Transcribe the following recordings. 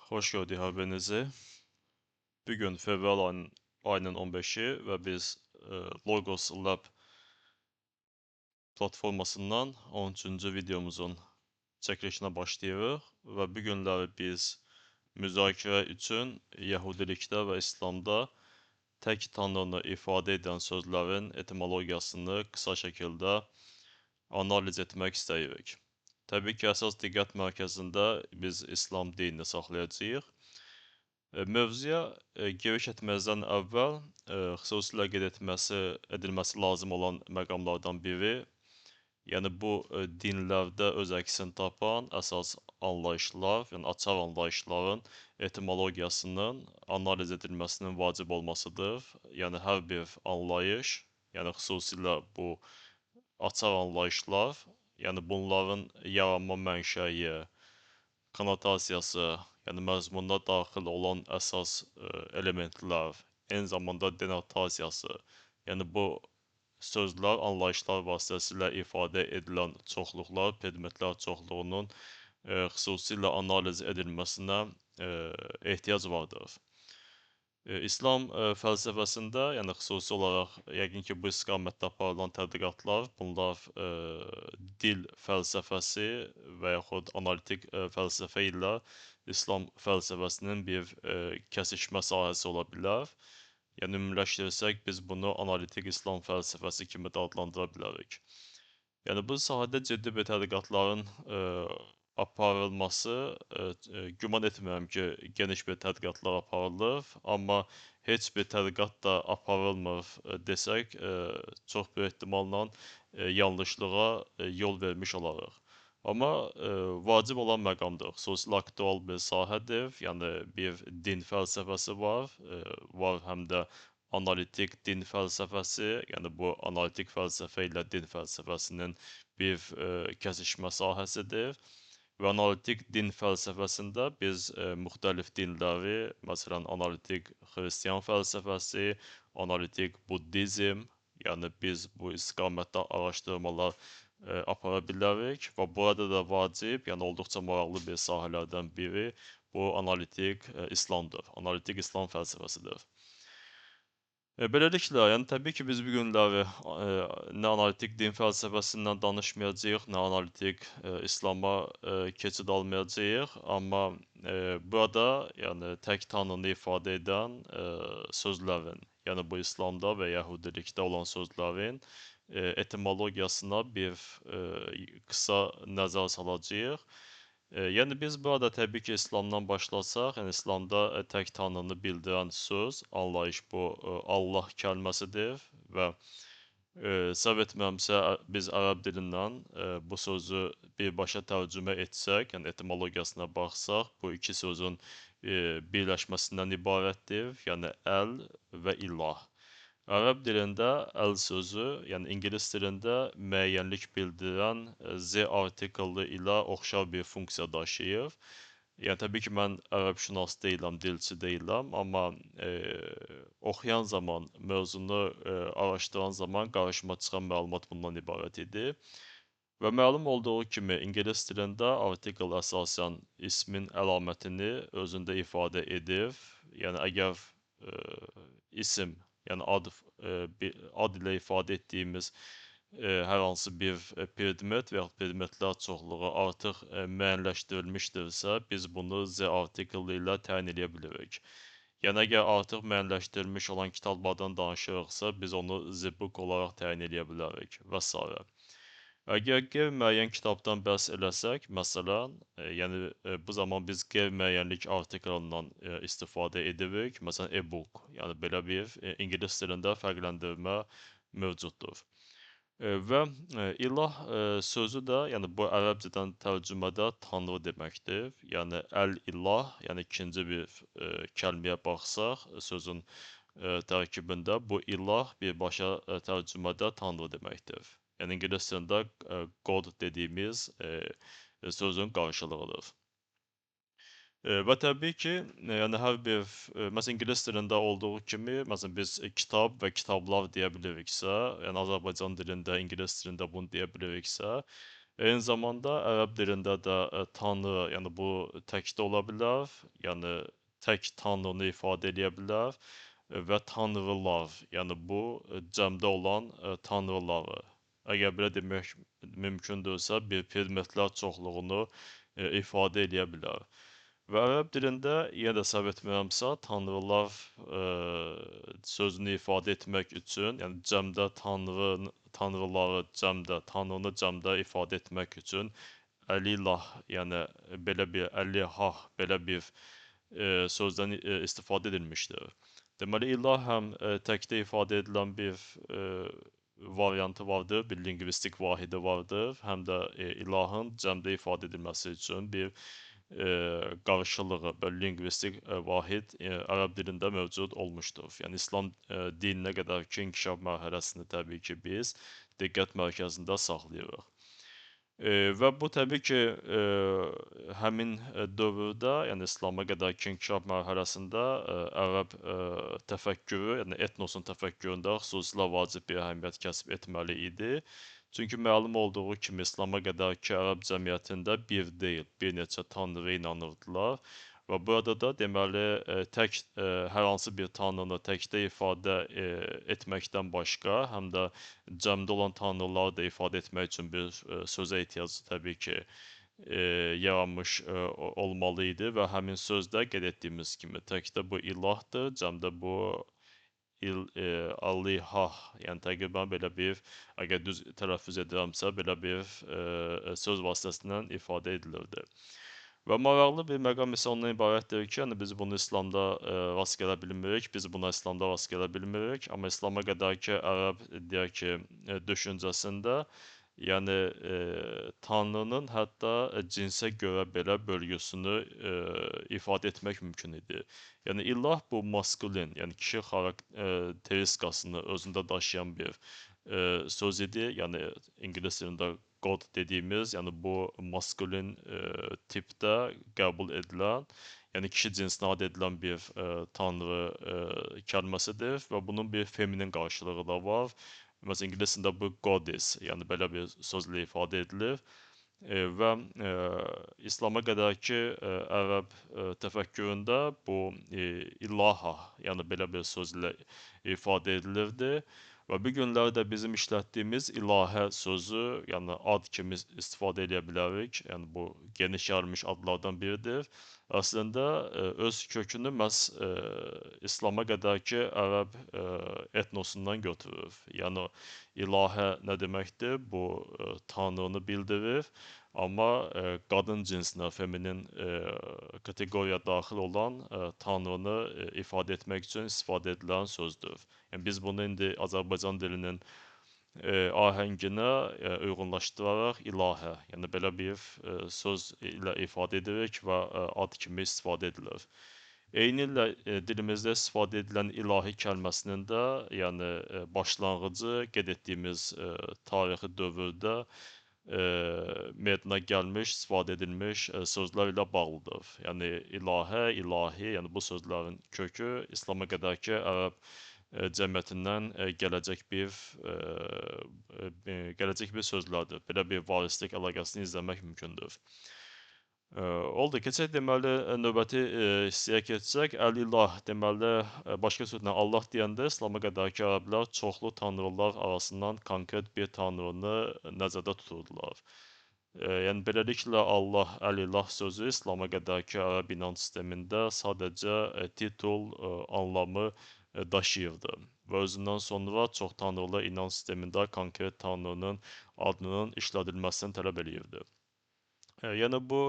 Hoş gördük haberinizi. Bugün fevral ayının 15'i ve biz Logos Lab platformasından 13. videomuzun çəkilişinə başlayırıq və bu günləri biz müzakirə üçün Yahudilikdə və İslamda tək tanrını ifadə edən sözlərin etimologiyasını qısa şəkildə analiz etmək istəyirik. Təbii ki, əsas diqqət mərkəzində biz İslam dinini saxlayacağıq. Mövzuya giriş etməzdən əvvəl xüsusilə qeyd edilməsi lazım olan məqamlardan biri, yəni bu dinlərdə öz əksini tapan əsas anlayışlar, yəni açar anlayışların etimologiyasının analiz edilməsinin vacib olmasıdır. Yəni hər bir anlayış, yəni xüsusilə bu açar anlayışlar, yəni bunların yaranma mənşəyi, konnotasiyası, yəni məzmununa daxil olan əsas elementlər, eyni zamanda denotasiyası, yəni bu sözlər, anlayışlar vasitəsilə ifadə edilən çoxluqlar, predmetlər çoxluğunun xüsusilə analiz edilməsinə ehtiyac vardır. İslam fəlsəfəsində, yəni xüsusi olaraq yəqin ki, bu istiqamətdə aparılan tədqiqatlar, bunlar dil fəlsəfəsi və yaxud analitik fəlsəfə ilə İslam fəlsəfəsinin bir kəsişmə sahəsi ola bilər. Yəni ümumiləşdirsək, biz bunu analitik İslam fəlsəfəsi kimi də adlandıra bilərik. Yəni bu sahədə ciddi bir tədqiqatların aparılması, güman etmirəm ki, geniş bir tədqiqatlar aparılır, amma heç bir tədqiqat da aparılmır desək, çox böyük ehtimalla yanlışlığa yol vermiş olarıq. Amma vacib olan məqamdır, xüsusilə aktual bir sahədir, yəni bir din fəlsəfəsi var, var həm də analitik din fəlsəfəsi, yəni bu analitik fəlsəfə ilə din fəlsəfəsinin bir kəsişmə sahəsidir. Və analitik din fəlsəfəsində biz müxtəlif dinləri, məsələn, analitik xristian fəlsəfəsi, analitik buddizm, yəni biz bu istiqamətdə araşdırmalar apara bilərik və burada da vacib, yəni olduqca maraqlı bir sahələrdən biri bu analitik İslamdır, analitik İslam fəlsəfəsidir. Beləliklə, yəni təbii ki, biz bu günləri nə analitik din fəlsəfəsindən danışmayacağıq, nə analitik İslama keçid almayacağıq, amma burada yəni tək tanrını ifadə edən sözlərin, yəni bu İslamda və Yəhudilikdə olan sözlərin etimologiyasına bir qısa nəzər salacağıq. Yəni biz burada təbii ki, İslamdan başlasaq, yəni İslamda tək tanrını bildirən söz, anlayış bu Allah kəlməsidir və səhv etmirəmsə biz ərəb dilindən bu sözü birbaşa tərcümə etsək, yəni etimologiyasına baxsaq, bu iki sözün birləşməsindən ibarətdir, yəni əl və ilah. Ərəb dilində əl sözü, yəni ingilis dilində müəyyənlik bildirən z artikellı ilə oxşar bir funksiya daşıyır. Yəni təbii ki, mən ərəbşünas deyiləm, dilçi deyiləm, amma oxuyan zaman, mövzunu araşdıran zaman qarşıma çıxan məlumat bundan ibarət idi. Və məlum olduğu kimi ingilis dilində artikel əsasən ismin əlamətini özündə ifadə edir. Yəni əgər isim, yəni ad ilə ifadə etdiyimiz hər hansı bir predmet və yaxud predmetlər çoxluğu artıq müəyyənləşdirilmişdirsə, biz bunu z artikelli ilə təyin edə bilirik. Yəni əgər artıq müəyyənləşdirilmiş olan kitablardan danışırıqsa, biz onu z book olaraq təyin edə bilərik və s. Əgər qeyri-müəyyən kitabdan bəhs eləsək, məsələn, yəni bu zaman biz qeyri-müəyyənlik artikelından istifadə edirik. Məsələn, e-book, yəni belə bir ingilis dilində fərqləndirmə mövcuddur. Və ilah sözü də, yəni bu ərəbcədən tərcümədə tanrı deməkdir. Yəni əl-ilah, yəni ikinci bir kəlməyə baxsaq, sözün tərkibində bu ilah birbaşa tərcümədə tanrı deməkdir. Yəni ingilis dilində God dediyimiz sözün qarşılığıdır. Və təbii ki, yəni hər bir, məsələn ingilis dilində olduğu kimi, məsələn biz kitab və kitablar deyə biliriksə, yəni Azərbaycan dilində, ingilis dilində bunu deyə biliriksə, Eyni zamanda ərəb dilində də tanrı, yəni bu tək də ola bilər, yəni tək tanrını ifadə edə bilər və tanrılar, yəni bu cəmdə olan tanrıları. Əgər belə demək mümkündürsə, bir predmetlər çoxluğunu ifadə edə bilər. Və ərəb dilində yenə də səhv etmirəmsə, tanrılar sözünü ifadə etmək üçün, yəni cəmdə tanrıları cəmdə, tanrını cəmdə ifadə etmək üçün əlilah, yəni belə bir əlihah, belə bir sözdən istifadə edilmişdir. Deməli, ilah həm təkdə ifadə edilən bir variantı vardır, bir lingvistik vahidi vardır, həm də ilahın cəmdə ifadə edilməsi üçün bir qarşılığı, böyle lingvistik vahid ərəb dilində mövcud olmuşdur. Yəni İslam dininə qədər ki, inkişaf mərhələsində təbii ki, biz diqqət mərkəzində saxlayırıq. Və bu təbii ki, həmin dövrdə, yəni İslama qədərki inkişaf mərhələsində ərəb təfəkkürü, yəni etnosun təfəkküründə xüsusilə vacib bir əhəmiyyət kəsb etməli idi. Çünki məlum olduğu kimi İslama qədərki ərəb cəmiyyətində bir deyil, bir neçə tanrıya inanırdılar. Və burada da deməli tək hər hansı bir tanrını təkdə ifadə etməkdən başqa, həm də cəmdə olan tanrıları da ifadə etmək üçün bir sözə ehtiyac təbii ki yaranmış olmalı idi və həmin sözdə qeyd etdiyimiz kimi təkdə bu ilahdır, cəmdə bu Allihah, yəni təqribən belə bir, əgər düz tələffüz edirəmsə, belə bir söz vasitəsilə ifadə edilirdi. Və maraqlı bir məqam isə ondan ibarətdir ki, yəni biz bunu İslamda rast gələ bilmirik, biz buna İslamda rast gələ bilmirik, amma İslama qədərki ərəb deyək ki, düşüncəsində, yəni Tanrının hətta cinsə görə belə bölgüsünü ifadə etmək mümkün idi. Yəni ilah bu maskulin, yəni kişi xarakteristikasını özündə daşıyan bir söz idi. Yəni ingilis dilində God dediyimiz, yəni bu maskulin tipdə qəbul edilən, yəni kişi cinsinə aid edilən bir tanrı kəlməsidir və bunun bir feminin qarşılığı da var. Məsələn, ingilis dilində bu goddess, yəni belə bir sözlə ifadə edilir. Və İslama qədərki ərəb təfəkküründə bu ilaha, yəni belə bir sözlə ifadə edilirdi. Və bu günlərdə bizim işlətdiyimiz ilahə sözü, yəni ad kimi istifadə edə bilərik. Yəni bu geniş yayılmış adlardan biridir. Əslində öz kökünü məhz İslama qədərki ərəb etnosundan götürür. Yəni ilahə nə deməkdir? Bu tanrını bildirir. Amma qadın cinsinə, feminin kateqoriyaya daxil olan tanrını ifadə etmək üçün istifadə edilən sözdür. Yəni biz bunu indi Azərbaycan dilinin ahənginə uyğunlaşdıraraq ilahə, yəni belə bir söz ilə ifadə edirik və ad kimi istifadə edilir. Eynilə dilimizdə istifadə edilən ilahi kəlməsinin də, yəni başlanğıcı qeyd etdiyimiz tarixi dövrdə meydana gəlmiş, istifadə edilmiş sözlər ilə bağlıdır. Yəni ilahə, ilahi, yəni bu sözlərin kökü İslama qədərki ərəb cəmiyyətindən gələcək bir sözlərdir. Belə bir varislik əlaqəsini izləmək mümkündür. Oldu, keçək deməli növbəti hissəyə keçsək, Əl-İlah deməli başqa sözlə Allah deyəndə İslama qədərki ərəblər çoxlu tanrılar arasından konkret bir tanrını nəzərdə tuturdular. Yəni beləliklə Allah, Əl-İlah sözü İslama qədərki ərəb inanc sistemində sadəcə titul, anlamı daşıyırdı və özündən sonra çox tanrılı inanc sistemində konkret tanrının adının işlədilməsini tələb eləyirdi. Yəni bu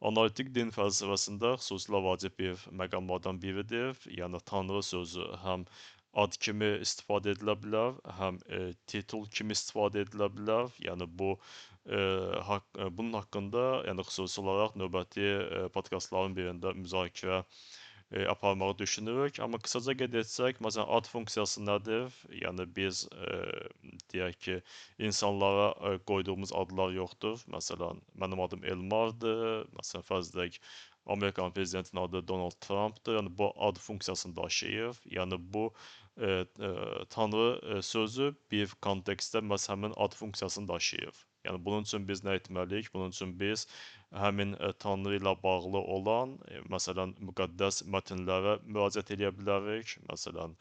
analitik din fəlsəfəsində xüsusilə vacib bir məqamlardan biridir. Yəni tanrı sözü həm ad kimi istifadə edilə bilər, həm titul kimi istifadə edilə bilər. Yəni bu bunun haqqında, yəni xüsusi olaraq növbəti podkastların birində müzakirə aparmağı düşünürük. Amma qısaca qeyd etsək, məsələn, ad funksiyası nədir? Yəni biz deyək ki, insanlara qoyduğumuz adlar yoxdur. Məsələn, mənim adım Elmardır. Məsələn, fərz edək, Amerikan prezidentinin adı Donald Trumpdır. Yəni bu ad funksiyasını daşıyır. Yəni bu tanrı sözü bir kontekstdə məhz həmin ad funksiyasını daşıyır. Yəni bunun üçün biz nə etməliyik? Bunun üçün biz həmin Tanrı ilə bağlı olan, məsələn, müqəddəs mətnlərə müraciət edə bilərik. Məsələn,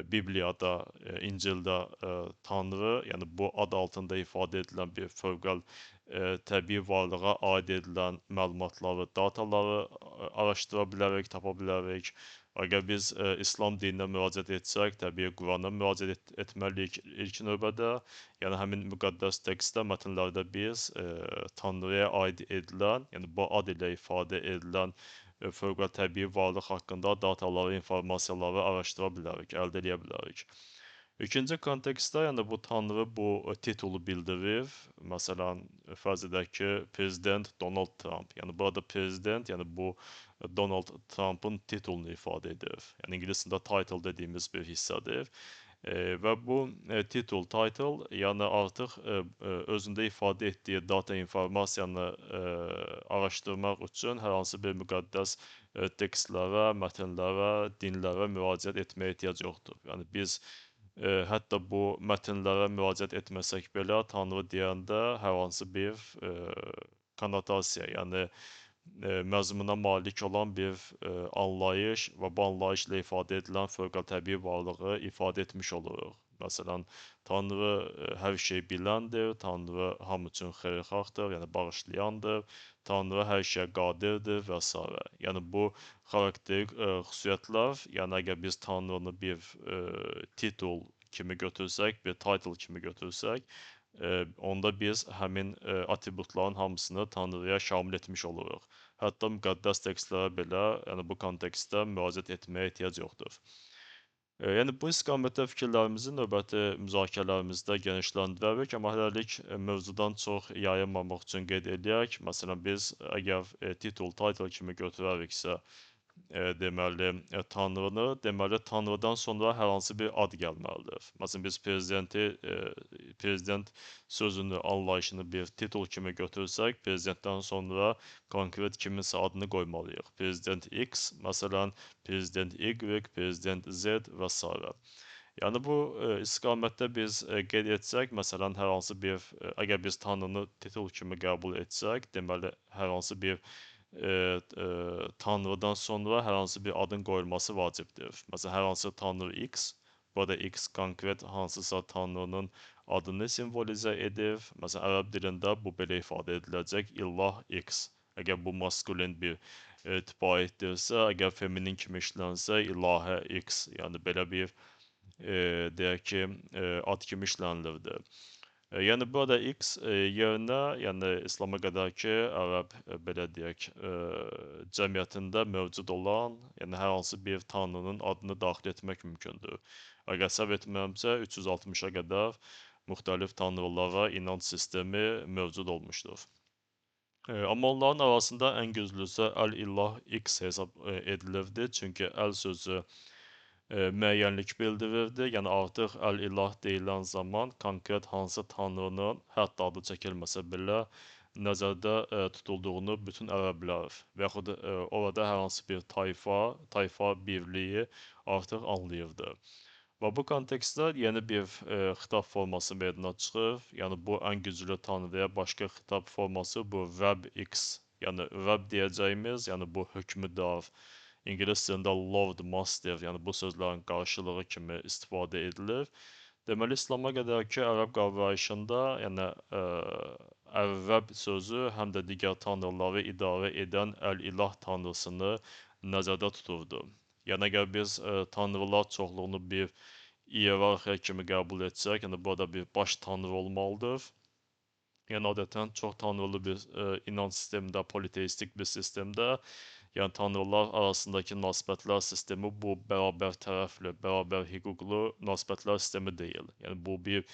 Bibliyada, İncildə Tanrı, yəni bu ad altında ifadə edilən bir təbii varlığa aid edilən məlumatları, dataları araşdıra bilərik, tapa bilərik. Əgər biz İslam dininə müraciət etsək, təbii Qurana müraciət etməliyik ilk növbədə. Yəni həmin müqəddəs tekstdə, mətnlərdə biz Tanrıya aid edilən, yəni bu ad ilə ifadə edilən fövqəladə təbii varlıq haqqında dataları, informasiyaları araşdıra bilərik, əldə edə bilərik. İkinci kontekstdə, yəni bu Tanrı bu titulu bildirir. Məsələn, fərz edək ki, prezident Donald Trump. Yəni burada prezident, yəni bu Donald Trump'ın titulunu ifadə edir. Yəni ingiliscədə title dediyimiz bir hissədir. Və bu titul, title, yəni artıq özündə ifadə etdiyi data informasiyanı araşdırmaq üçün hər hansı bir müqəddəs tekstlərə, mətnlərə, dinlərə müraciət etməyə ehtiyac yoxdur. Yəni biz hətta bu mətnlərə müraciət etməsək belə Tanrı deyəndə hər hansı bir konotasiya, yəni məzmuna malik olan bir anlayış və bu anlayışla ifadə edilən fövqəltəbii varlığı ifadə etmiş oluruq. Məsələn, Tanrı hər şey biləndir, Tanrı hamı üçün xeyirxahdır, yəni bağışlayandır, Tanrı hər şeyə qadirdir və s. Yəni bu xarakterik xüsusiyyətlər, yəni əgər biz Tanrını bir titul kimi götürsək, bir title kimi götürsək, onda biz həmin atributların hamısını Tanrıya şamil etmiş oluruq. Hətta müqəddəs tekstlərə belə, yəni bu kontekstdə müraciət etməyə ehtiyac yoxdur. Yəni bu istiqamətdə fikirlərimizi növbəti müzakirələrimizdə genişləndirərik, amma hələlik mövzudan çox yayınmamaq üçün qeyd edək. Məsələn, biz əgər title kimi götürəriksə, deməli, Tanrını, deməli, Tanrıdan sonra hər hansı bir ad gəlməlidir. Məsələn, biz prezident sözünü, anlayışını bir titul kimi götürsək, prezidentdən sonra konkret kiminsə adını qoymalıyıq. Prezident X, məsələn, prezident Y, prezident Z və s. Yəni bu istiqamətdə biz qeyd etsək, məsələn, hər hansı bir, əgər biz Tanrını titul kimi qəbul etsək, deməli, hər hansı bir Tanrıdan sonra hər hansı bir adın qoyulması vacibdir. Məsələn, hər hansı Tanrı X, burada X konkret hansısa Tanrının adını simvolizə edir. Məsələn, ərəb dilində bu belə ifadə ediləcək, İllah X. Əgər bu maskulin bir tipə aiddirsə, əgər feminin kimi işlənsə, İlahə X, yəni belə bir deyək ki, ad kimi işlənilirdi. Yəni burada X yerinə, yəni İslama qədərki ərəb belə deyək, cəmiyyətində mövcud olan, yəni hər hansı bir tanrının adını daxil etmək mümkündür. Əgər səhv etmirəmsə, 360-a qədər müxtəlif tanrılara inanc sistemi mövcud olmuşdur. Amma onların arasında ən güclüsü Əl-İllah X hesab edilirdi, çünki əl sözü müəyyənlik bildirirdi. Yəni artıq Əl-İlah deyilən zaman konkret hansı tanrının hətta adı çəkilməsə belə nəzərdə tutulduğunu bütün ərəblər və yaxud orada hər hansı bir tayfa birliyi artıq anlayırdı. Və bu kontekstdə yeni bir xitab forması meydana çıxır. Yəni bu ən güclü tanrıya başqa xitab forması bu Rəbb X. Yəni Rəbb deyəcəyimiz, yəni bu hökmüdar, İngilis dilində Lord, Master, yəni bu sözlərin qarşılığı kimi istifadə edilir. Deməli, İslama qədərki ərəb qavrayışında, yəni Ərəb sözü həm də digər tanrıları idarə edən Əl-İlah tanrısını nəzərdə tuturdu. Yəni əgər biz tanrılar çoxluğunu bir iyerarxiya kimi qəbul etsək, yəni burada bir baş tanrı olmalıdır. Yəni adətən çox tanrılı bir inanc sistemində, politeistik bir sistemdə, yəni tanrılar arasındakı münasibətlər sistemi bu bərabər tərəfli, bərabər hüquqlu münasibətlər sistemi deyil. Yəni bu bir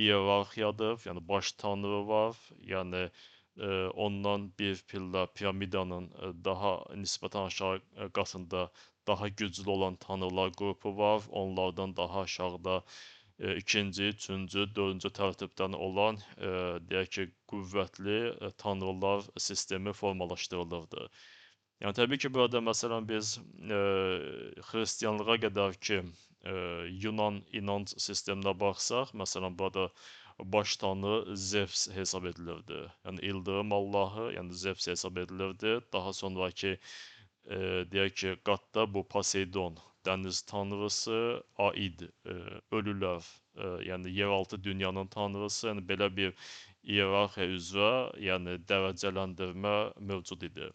iyerarxiyadır, yəni baş tanrı var, yəni ondan bir pillə piramidanın daha nisbətən aşağı qatında daha güclü olan tanrılar qrupu var, onlardan daha aşağıda ikinci, üçüncü, dördüncü tərtibdən olan, deyək ki, qüvvətli tanrılar sistemi formalaşdırılırdı. Yəni, təbii ki, burada məsələn biz xristiyanlığa qədər ki, Yunan inanc sisteminə baxsaq, məsələn, burada baş tanrı Zevs hesab edilirdi. Yəni ildırım Allahı, yəni Zevs hesab edilirdi. Daha sonraki deyək ki, qatda bu Poseidon, dəniz tanrısı, Aid, ölülər, yəni yeraltı dünyanın tanrısı, yəni belə bir iyerarxiya üzrə, yəni dərəcələndirmə mövcud idi.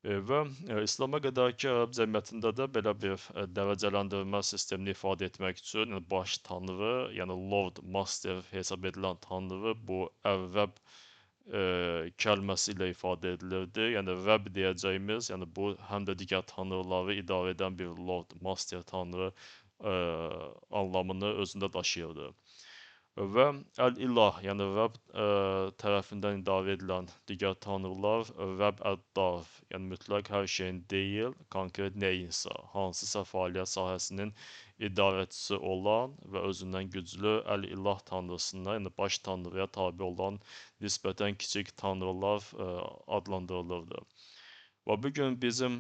Və İslama qədərki ərəb cəmiyyətində də belə bir dərəcələndirmə sistemini ifadə etmək üçün yəni baş tanrı, yəni Lord Master hesab edilən tanrı bu Əl-Rəbb kəlməsi ilə ifadə edilirdi. Yəni Rəbb deyəcəyimiz, yəni bu həm də digər tanrıları idarə edən bir Lord Master tanrı anlamını özündə daşıyırdı. Və Əl-İlah, yəni Rəbb tərəfindən idarə edilən digər tanrılar, Rəbb Əd-Dar, yəni mütləq hər şeyin deyil, konkret nəyinsə, hansısa fəaliyyət sahəsinin idarəçisi olan və özündən güclü Əl-İlah tanrısına, yəni baş tanrıya tabe olan nisbətən kiçik tanrılar adlandırılırdı. Və bu gün bizim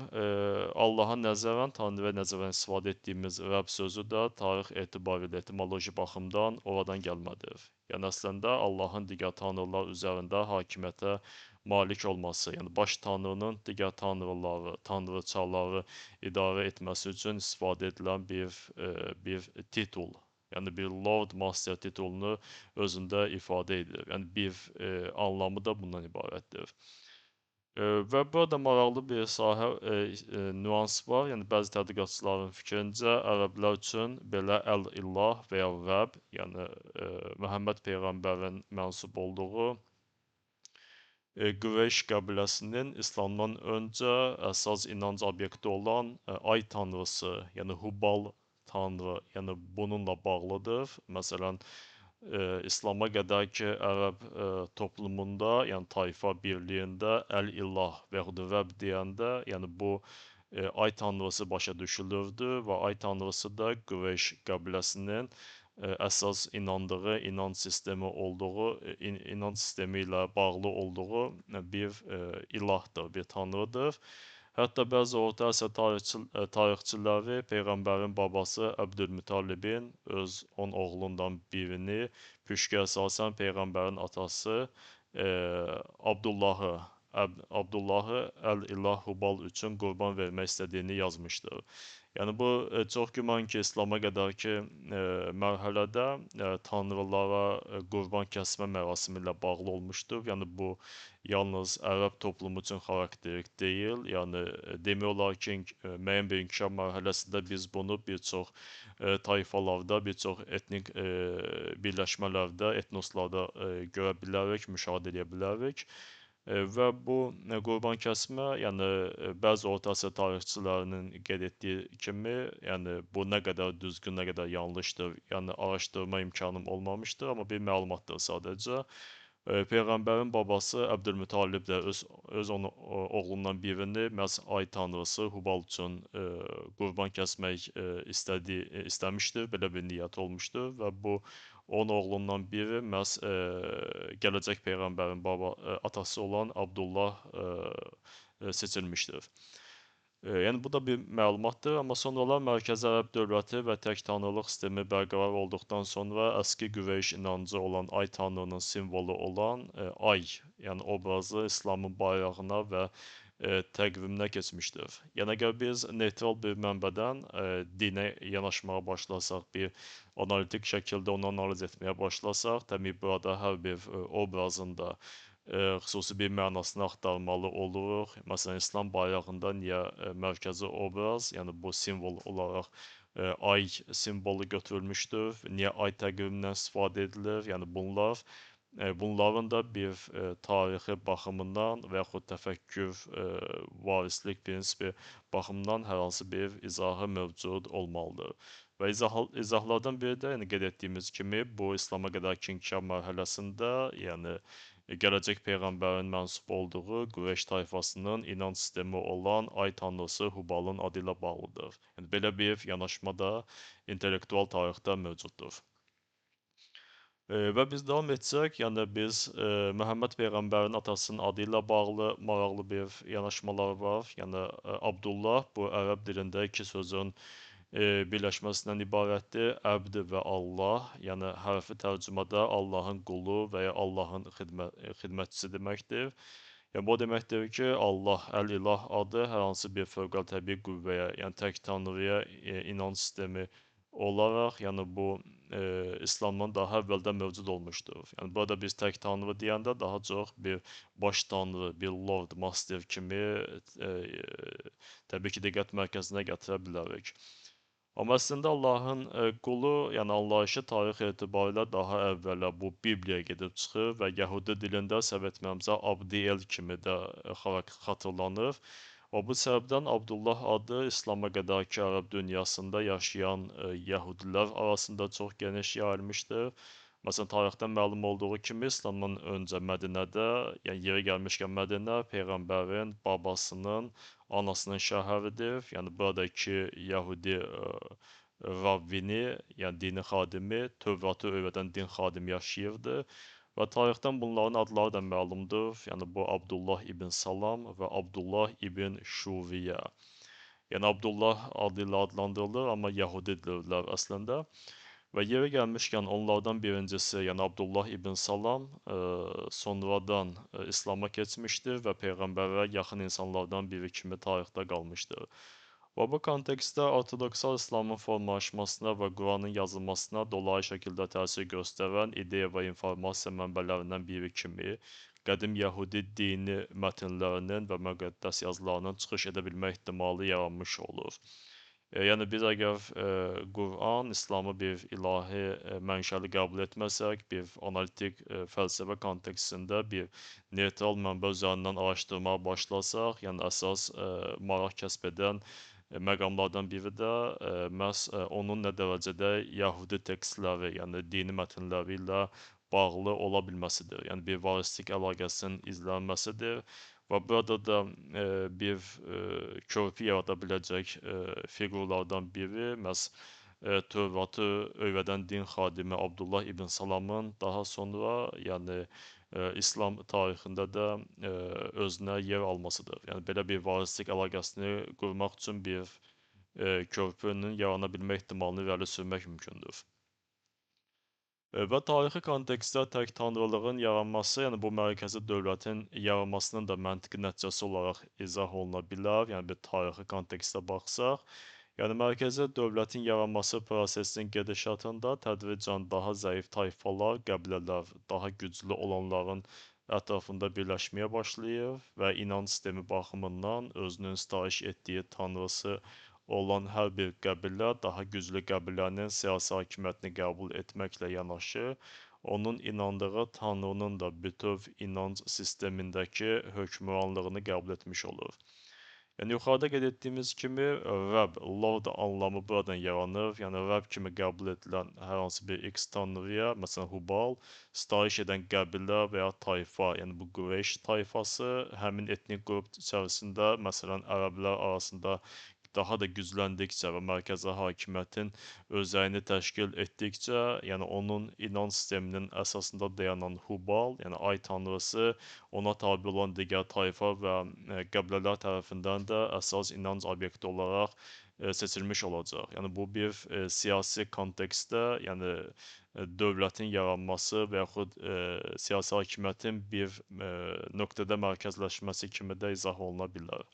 Allaha nəzərən, Tanrıya nəzərən istifadə etdiyimiz Rəbb sözü də tarix etibarilə, etimoloji baxımdan oradan gəlmədir. Yəni əslində Allahın digər tanrılar üzərində hakimiyyətə malik olması, yəni baş tanrının digər tanrıları, tanrıçaları idarə etməsi üçün istifadə edilən bir titul. Yəni bir Lord Master titulunu özündə ifadə edir. Yəni bir anlamı da bundan ibarətdir. Və burada maraqlı bir sahə nüans var. Yəni bəzi tədqiqatçıların fikrincə ərəblər üçün belə Əl-İllah və ya Rəbb, yəni Məhəmməd peyğəmbərin mənsub olduğu Qureyş qəbiləsinin İslamdan öncə əsas inanc obyekti olan ay tanrısı, yəni Hubal tanrı, yəni bununla bağlıdır. Məsələn, İslama qədərki ərəb toplumunda, yəni tayfa birliyində Əl-İlah və yaxud da Rəbb deyəndə, yəni bu ay tanrısı başa düşülürdü və ay tanrısı da Qureyş qəbiləsinin əsas inandığı inanc sistemi olduğu, inanc sistemi ilə bağlı olduğu bir ilahdır, bir tanrıdır. Hətta bəzi Orta Asiya tarixçiləri Peyğəmbərin babası Əbdülmütallibin öz 10 oğlundan birini püşkə əsasən Peyğəmbərin atası Abdullahı Əl-İlah Hubal üçün qurban vermək istədiyini yazmışdır. Yəni bu çox güman ki, İslama qədərki mərhələdə tanrılara qurban kəsmə mərasimi ilə bağlı olmuşdur. Yəni bu yalnız ərəb toplumu üçün xarakterik deyil. Yəni demək olar ki, müəyyən bir inkişaf mərhələsində biz bunu bir çox tayfalarda, bir çox etnik birləşmələrdə, etnoslarda görə bilərik, müşahidə edə bilərik. Və bu qurban kəsmə, yəni bəzi Orta Asiya tarixçilərinin qeyd etdiyi kimi, yəni bu nə qədər düzgün, nə qədər yanlışdır, yəni araşdırma imkanım olmamışdır, amma bir məlumatdır sadəcə. Peyğəmbərin babası Əbdülmütallib də öz oğlundan birini məhz ay tanrısı Hubal üçün qurban kəsmək istəmişdir, belə bir niyyət olmuşdur və bu onun oğlundan biri məhz gələcək Peyğəmbərin atası olan Abdullah seçilmişdir. Yəni bu da bir məlumatdır, amma sonralar Mərkəzi Ərəb dövləti və tək tanrılıq sistemi bərqərar olduqdan sonra əski Qureyş inancı olan ay tanrının simvolu olan ay, yəni obrazı İslamın bayrağına və təqviminə keçmişdir. Yəni əgər biz neytral bir mənbədən dinə yanaşmağa başlasaq, bir analitik şəkildə onu analiz etməyə başlasaq, təbii burada hər bir obrazın da xüsusi bir mənasını axtarmalı oluruq. Məsələn, İslam bayrağında niyə mərkəzi obraz, yəni bu simvol olaraq ay simvolu götürülmüşdür? Niyə ay təqvimindən istifadə edilir? Yəni bunların da bir tarixi baxımından və yaxud təfəkkür, varislik prinsipi baxımından hər hansı bir izahı mövcud olmalıdır. Və izahlardan biri də yəni qeyd etdiyimiz kimi bu İslama qədərki inkişaf mərhələsində, yəni gələcək peyğəmbərin mənsub olduğu Qureyş tayfasının inanc sistemi olan ay tanrısı Hubalın adı ilə bağlıdır. Yəni belə bir yanaşma da intellektual tarixdə mövcuddur. Və biz davam etsək, yəni biz Məhəmməd peyğəmbərin atasının adı ilə bağlı maraqlı bir yanaşmalar var. Yəni Abdullah bu ərəb dilində iki sözün birləşməsindən ibarətdir. Əbd və Allah, yəni hərfi tərcümada Allahın qulu və ya Allahın xidmətçisi deməkdir. Yəni bu deməkdir ki, Allah, Əl-İlah adı hər hansı bir fövqəltəbii qüvvəyə, yəni tək tanrıya inanc sistemi olaraq, yəni bu İslamdan daha əvvəldən mövcud olmuşdur. Yəni burada biz tək tanrı deyəndə daha çox bir baş tanrı, bir lord, master kimi təbii ki, diqqət mərkəzinə gətirə bilərik. Amma əslində Allahın qulu, yəni anlayışı tarix etibarilə daha əvvələ bu Bibliyaya gedib çıxır və Yəhudi dilində səhv etmirəmsə Abdiel kimi də xatırlanır. Və bu səbəbdən Abdullah adı İslama qədərki ərəb dünyasında yaşayan yəhudilər arasında çox geniş yayılmışdır. Məsələn, tarixdən məlum olduğu kimi İslamdan öncə Mədinədə, yəni yeri gəlmişkən Mədinə Peyğəmbərin babasının, anasının şəhəridir. Yəni burada iki yəhudi Rabbini, yəni dini xadimi, Tövratı öyrədən din xadimi yaşayırdı. Və tarixdən bunların adları da məlumdur. Yəni bu Abdullah ibn Salam və Abdullah ibn Şuriyə. Yəni Abdullah adı ilə adlandırılır, amma Yəhudidirlər əslində. Və yeri gəlmişkən onlardan birincisi, yəni Abdullah ibn Salam sonradan İslama keçmişdir və Peyğəmbərə yaxın insanlardan biri kimi tarixdə qalmışdır. Və bu kontekstdə ortodoksal İslamın formalaşmasına və Quranın yazılmasına dolayı şəkildə təsir göstərən ideya və informasiya mənbələrindən biri kimi qədim Yəhudi dini mətnlərinin və müqəddəs yazılarının çıxış edə bilmə ehtimalı yaranmış olur. Yəni biz əgər Quran, İslamı bir ilahi mənşəli qəbul etməsək, bir analitik fəlsəfə kontekstində bir neytral mənbə üzərindən araşdırmağa başlasaq, yəni əsas maraq kəsb edən məqamlardan biri də məhz onun nə dərəcədə Yəhudi tekstləri, yəni dini mətnləri ilə bağlı ola bilməsidir. Yəni bir varislik əlaqəsinin izlənməsidir və burada da bir körpü yarada biləcək fiqurlardan biri məhz Tövratı öyrədən din xadimi Abdullah ibn Salamın daha sonra, yəni İslam tarixində də özünə yer almasıdır. Yəni belə bir varislik əlaqəsini qurmaq üçün bir körpünün yarana bilmə ehtimalını irəli sürmək mümkündür. Və tarixi kontekstdə tək tanrılığın yaranması, yəni bu mərkəzi dövlətin yaranmasının da məntiqi nəticəsi olaraq izah oluna bilər. Yəni bir tarixi kontekstdə baxsaq, yəni mərkəzi dövlətin yaranması prosesinin gedişatında tədricən daha zəif tayfalar, qəbilələr, daha güclü olanların ətrafında birləşməyə başlayır və inanc sistemi baxımından özünün sitayiş etdiyi tanrısı olan hər bir qəbilə daha güclü qəbilənin siyasi hakimiyyətini qəbul etməklə yanaşı, onun inandığı tanrının da bütöv inanc sistemindəki hökmranlığını qəbul etmiş olur. Yəni yuxarıda qeyd etdiyimiz kimi Rəbb, Lord anlamı buradan yaranır. Yəni Rəbb kimi qəbul edilən hər hansı bir X tanrıya, məsələn Hubal, sitayiş edən qəbilə və ya tayfa, yəni bu Qureyş tayfası həmin etnik qrup içərisində, məsələn ərəblər arasında daha da gücləndikcə və mərkəzi hakimiyyətin özəyini təşkil etdikcə, yəni onun inanc sisteminin əsasında dayanan Hubal, yəni ay tanrısı, ona tabi olan digər tayfa və qəbilələr tərəfindən də əsas inanc obyekti olaraq seçilmiş olacaq. Yəni bu bir siyasi kontekstdə, yəni dövlətin yaranması və yaxud siyasi hakimiyyətin bir nöqtədə mərkəzləşməsi kimi də izah oluna bilər.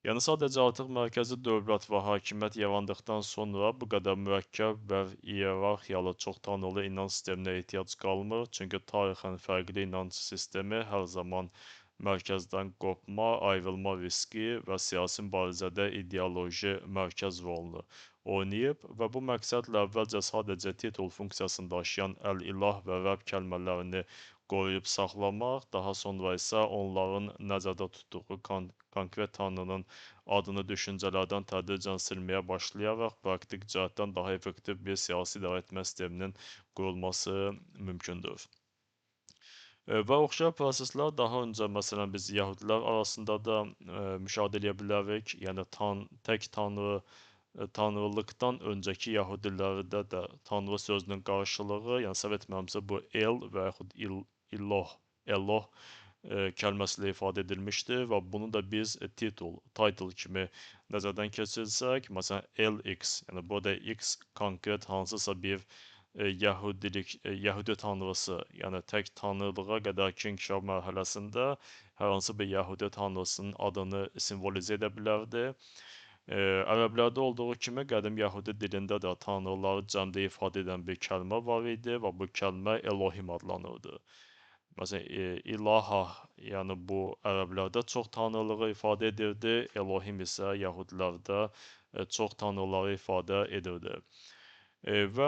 Yəni sadəcə artıq mərkəzi dövlət və hakimiyyət yarandıqdan sonra bu qədər mürəkkəb və iyerarxiyalı çoxtanrılı inanc sisteminə ehtiyac qalmır. Çünki tarixən fərqli inanc sistemi hər zaman mərkəzdən qopma, ayrılma riski və siyasi mübarizədə ideoloji mərkəz rolunu oynayıb və bu məqsədlə əvvəlcə sadəcə titul funksiyasını daşıyan Əl-İlah və Rəbb kəlmələrini qoruyub saxlamaq, daha sonra isə onların nəzərdə tutduğu konkret tanrının adını düşüncələrdən tədricən silməyə başlayaraq praktik cəhətdən daha effektiv bir siyasi idarə etmə sisteminin qurulması mümkündür. Və oxşar proseslər daha öncə məsələn biz yəhudilər arasında da müşahidə edə bilərik. Yəni tək tanrılıqdan öncəki yəhudilərdə də tanrı sözünün qarşılığı, yəni səhv etmirəmsə bu el və yaxud İloh kəlməsi ilə ifadə edilmişdir və bunu da biz title kimi nəzərdən keçirsək, məsələn, LX, yəni burada X konkret hansısa bir Yəhudi tanrısı, yəni tək tanrılığa qədərki inkişaf mərhələsində hər hansı bir Yəhudi tanrısının adını simvolizə edə bilərdi. Ərəblərdə olduğu kimi qədim Yəhudi dilində də tanrıları cəmdə ifadə edən bir kəlmə var idi və bu kəlmə Elohim adlanırdı. Məsələn, ilaha, yəni bu ərəblərdə çox tanrılığı ifadə edirdi, Elohim isə yəhudilərdə çox tanrıları ifadə edirdi. Və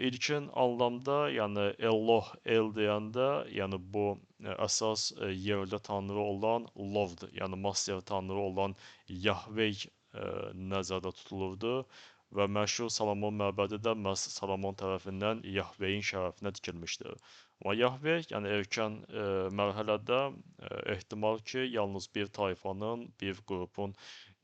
ilkin anlamda, yəni Elloh, el deyəndə, yəni bu əsas yerli tanrı olan Lovd, yəni master tanrı olan Yahveh nəzərdə tutulurdu və məşhur Salomon məbədi də məhz Salomon tərəfindən Yahvehin şərəfinə tikilmişdir. Amma Yahveh, yəni erkən mərhələdə ehtimal ki, yalnız bir tayfanın, bir qrupun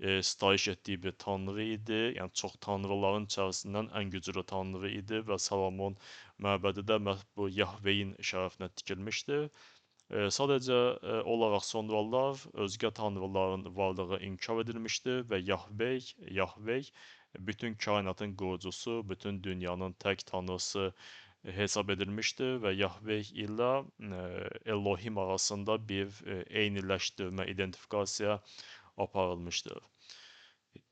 sitayiş etdiyi bir tanrı idi. Yəni çox tanrıların içərisindən ən güclü tanrı idi və Salomon məbədi də məhz bu Yahvehin şərəfinə tikilmişdir. Sadəcə olaraq sonralar özgə tanrıların varlığı inkar edilmişdir və Yahveh bütün kainatın qurucusu, bütün dünyanın tək tanrısı hesab edilmişdir və Yahveh ilə Elohim arasında bir eyniləşdirmə, identifikasiya aparılmışdır.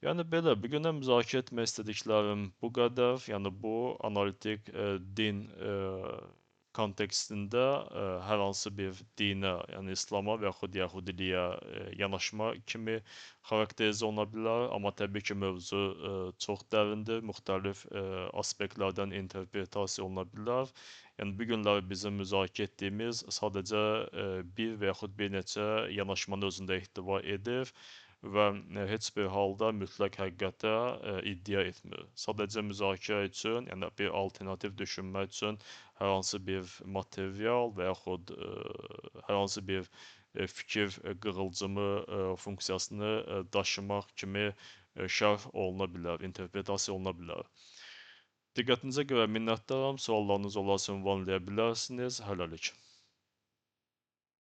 Yəni belə, bu günə müzakirə etmək istədiklərim bu qədər. Yəni bu analitik din kontekstində hər hansı bir dinə, yəni İslama və yaxud Yəhudiliyə yanaşma kimi xarakterizə oluna bilər, amma təbii ki, mövzu çox dərindir, müxtəlif aspektlərdən interpretasiya oluna bilər. Yəni bu günləri bizim müzakirə etdiyimiz sadəcə bir və yaxud bir neçə yanaşmanı özündə ehtiva edir və heç bir halda mütləq həqiqətə iddia etmir. Sadəcə müzakirə üçün, yəni bir alternativ düşünmək üçün hər hansı bir material və yaxud hər hansı bir fikir qığılcımı funksiyasını daşımaq kimi şərh oluna bilər, interpretasiya oluna bilər. Diqqətinizə görə minnətdaram. Suallarınız olarsa ünvanlaya bilərsiniz. Hələlik.